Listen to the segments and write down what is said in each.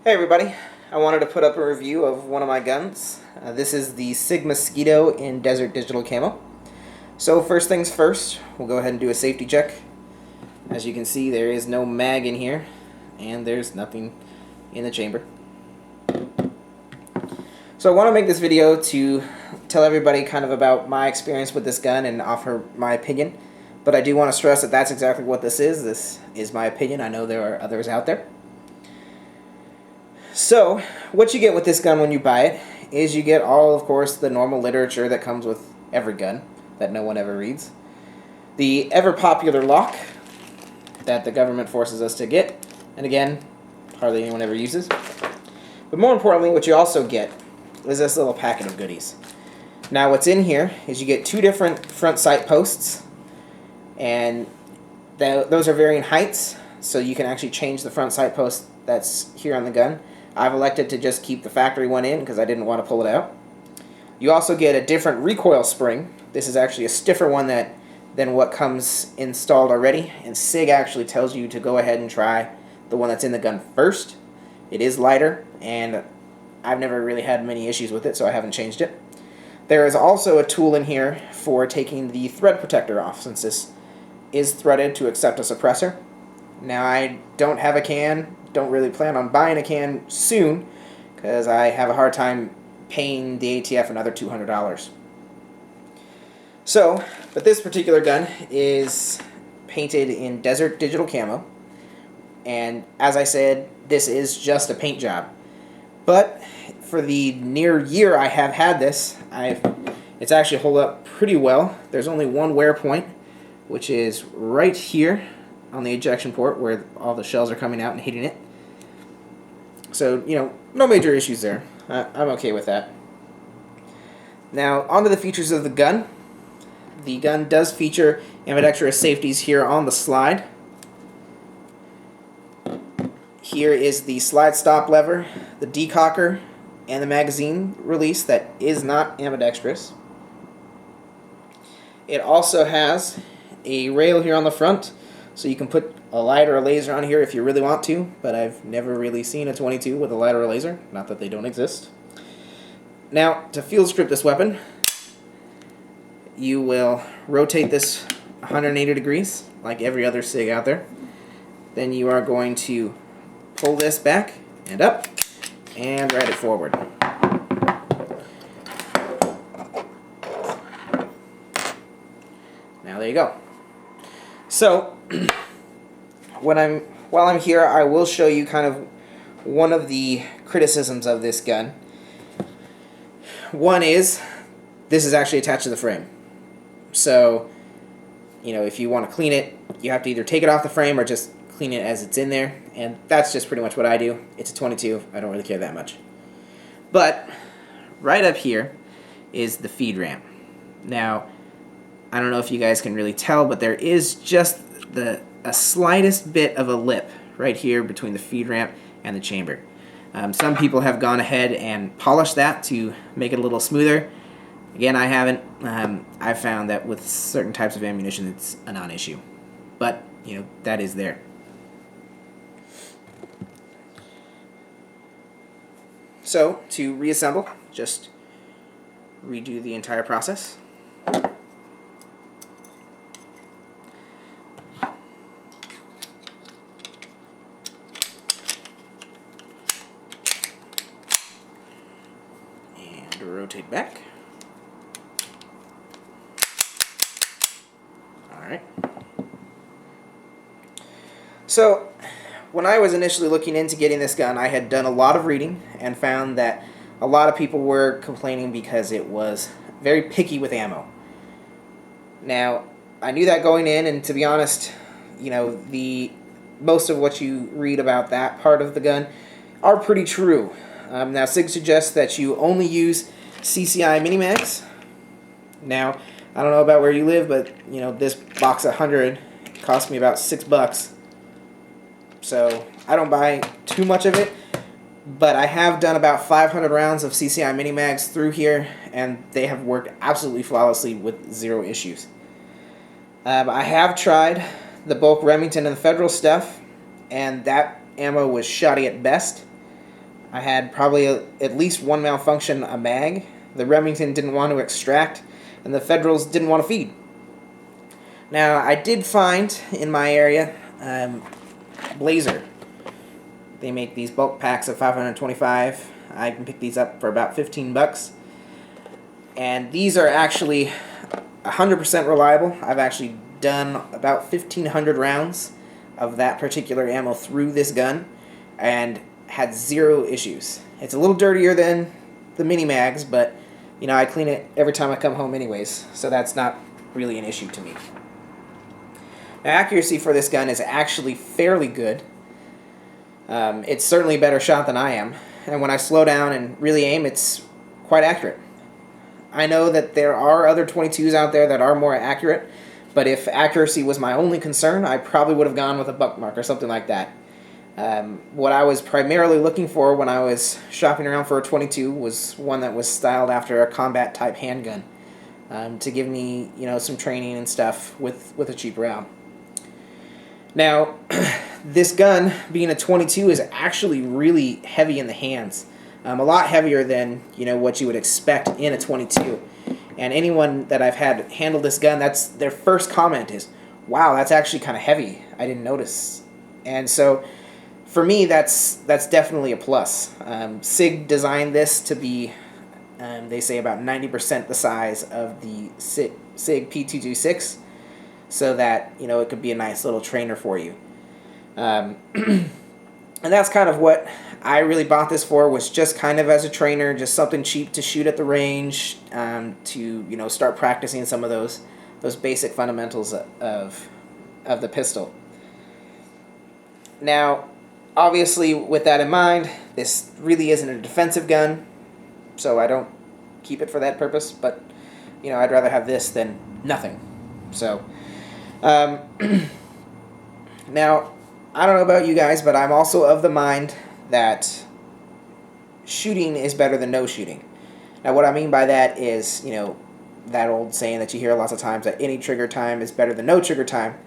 Hey everybody, I wanted to put up a review of one of my guns. This is the Sig Mosquito in Desert Digital Camo. So first things first, we'll go ahead and do a safety check. As you can see, there is no mag in here, and there's nothing in the chamber. So I want to make this video to tell everybody kind of about my experience with this gun and offer my opinion. But I do want to stress that that's exactly what this is. This is my opinion. I know there are others out there. So, what you get with this gun when you buy it is you get all, of course, the normal literature that comes with every gun that no one ever reads. The ever-popular lock that the government forces us to get, and again, hardly anyone ever uses. But more importantly, what you also get is this little packet of goodies. Now, what's in here is you get two different front sight posts, and those are varying heights, so you can actually change the front sight post that's here on the gun. I've elected to just keep the factory one in because I didn't want to pull it out. You also get a different recoil spring. This is actually a stiffer one than what comes installed already, and Sig actually tells you to go ahead and try the one that's in the gun first. It is lighter, and I've never really had many issues with it, so I haven't changed it. There is also a tool in here for taking the thread protector off, since this is threaded to accept a suppressor. Now, I don't have a can, don't really plan on buying a can soon, because I have a hard time paying the ATF another $200. So, but this particular gun is painted in Desert Digital Camo, and as I said, this is just a paint job. But for the near year I have had this, it's actually held up pretty well. There's only one wear point, which is right here on the ejection port where all the shells are coming out and hitting it. So, no major issues there. I'm okay with that. Now, onto the features of the gun. The gun does feature ambidextrous safeties here on the slide. Here is the slide stop lever, the decocker, and the magazine release that is not ambidextrous. It also has a rail here on the front, so you can put a light or a laser on here if you really want to, but I've never really seen a 22 with a light or a laser, not that they don't exist. Now, to field strip this weapon, you will rotate this 180 degrees, like every other Sig out there. Then you are going to pull this back and up, and ride it forward. Now there you go. So, while I'm here, I will show you kind of one of the criticisms of this gun. One is, this is actually attached to the frame. So, if you want to clean it, you have to either take it off the frame or just clean it as it's in there, and that's just pretty much what I do. It's a 22, I don't really care that much. But, right up here is the feed ramp. Now, I don't know if you guys can really tell, but there is just a slightest bit of a lip right here between the feed ramp and the chamber. Some people have gone ahead and polished that to make it a little smoother. Again, I haven't. I've found that with certain types of ammunition it's a non-issue. But, that is there. So, to reassemble, just redo the entire process. Rotate back. Alright. So, when I was initially looking into getting this gun, I had done a lot of reading and found that a lot of people were complaining because it was very picky with ammo. Now, I knew that going in, and to be honest, most of what you read about that part of the gun are pretty true. Now, Sig suggests that you only use CCI mini-mags. Now, I don't know about where you live, but, this box of 100 cost me about $6. So, I don't buy too much of it, but I have done about 500 rounds of CCI mini-mags through here, and they have worked absolutely flawlessly with zero issues. I have tried the bulk Remington and the Federal stuff, and that ammo was shoddy at best. I had probably at least one malfunction a mag. The Remington didn't want to extract, and the Federals didn't want to feed. Now, I did find in my area Blazer. They make these bulk packs of 525. I can pick these up for about 15 bucks. And these are actually 100% reliable. I've actually done about 1,500 rounds of that particular ammo through this gun and had zero issues. It's a little dirtier than the mini mags, but you know, I clean it every time I come home anyways, so that's not really an issue to me. Now, accuracy for this gun is actually fairly good. It's certainly a better shot than I am, and when I slow down and really aim, it's quite accurate. I know that there are other 22s out there that are more accurate, but if accuracy was my only concern, I probably would have gone with a Buckmark or something like that. What I was primarily looking for when I was shopping around for a 22 was one that was styled after a combat type handgun, to give me, you know, some training and stuff with a cheap round. Now, this gun, being a 22, is actually really heavy in the hands. A lot heavier than, you know, what you would expect in a 22. And anyone that I've had handle this gun, that's their first comment is, wow, that's actually kind of heavy. I didn't notice. And so, for me, that's definitely a plus. Sig designed this to be, they say, about 90% the size of the Sig P226, so that, you know, it could be a nice little trainer for you. And that's kind of what I really bought this for, was just kind of as a trainer, just something cheap to shoot at the range, to, you know, start practicing some of those basic fundamentals of the pistol. Now, obviously, with that in mind, this really isn't a defensive gun, so I don't keep it for that purpose, but, you know, I'd rather have this than nothing. So, now, I don't know about you guys, but I'm also of the mind that shooting is better than no shooting. Now, what I mean by that is, you know, that old saying that you hear lots of times, that any trigger time is better than no trigger time.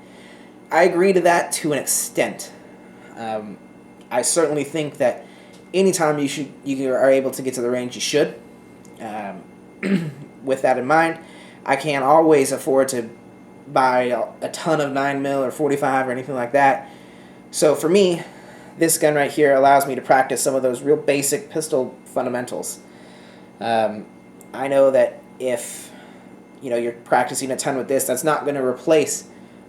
I agree to that to an extent. I certainly think that anytime you are able to get to the range, you should. With that in mind, I can't always afford to buy a ton of 9mm or 45 or anything like that. So for me, this gun right here allows me to practice some of those real basic pistol fundamentals. I know that if, you know, you're practicing a ton with this, that's not going to replace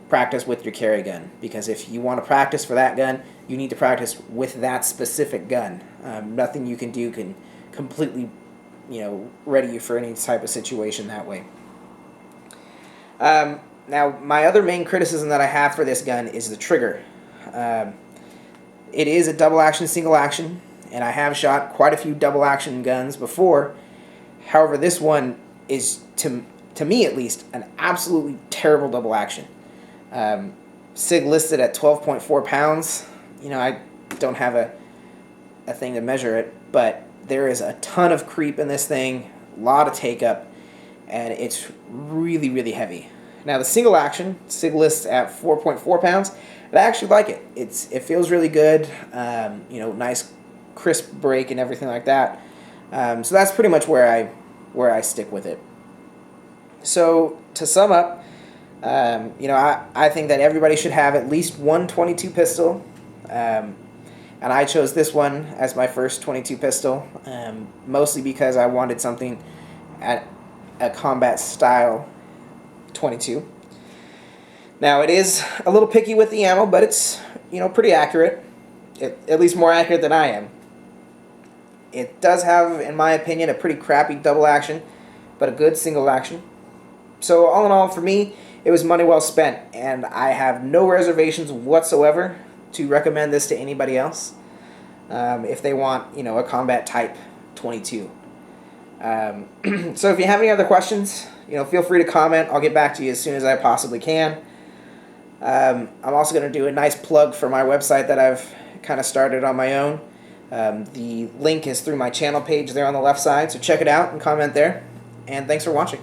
practice with your carry gun, because if you want to practice for that gun, you need to practice with that specific gun. Nothing you can do can completely, you know, ready you for any type of situation that way. Now, my other main criticism that I have for this gun is the trigger. It is a double action, single action, and I have shot quite a few double action guns before. However, this one is, to me at least, an absolutely terrible double action. Sig listed at 12.4 pounds. You know, I don't have a thing to measure it, but there is a ton of creep in this thing, a lot of take up, and it's really, really heavy. Now, the single action, Sig lists at 4.4 pounds. I actually like it. It feels really good. You know, nice crisp break and everything like that. So that's pretty much where I stick with it. So to sum up, you know, I think that everybody should have at least one 22 pistol. And I chose this one as my first 22 pistol, mostly because I wanted something at a combat style 22. Now, it is a little picky with the ammo, but it's, you know, pretty accurate, at least more accurate than I am. It does have, in my opinion, a pretty crappy double action, but a good single action. So all in all, for me, it was money well spent, and I have no reservations whatsoever to recommend this to anybody else if they want, you know, a combat type 22. So if you have any other questions, you know, feel free to comment. I'll get back to you as soon as I possibly can. I'm also going to do a nice plug for my website that I've kind of started on my own. The link is through my channel page there on the left side, so check it out and comment there. And thanks for watching.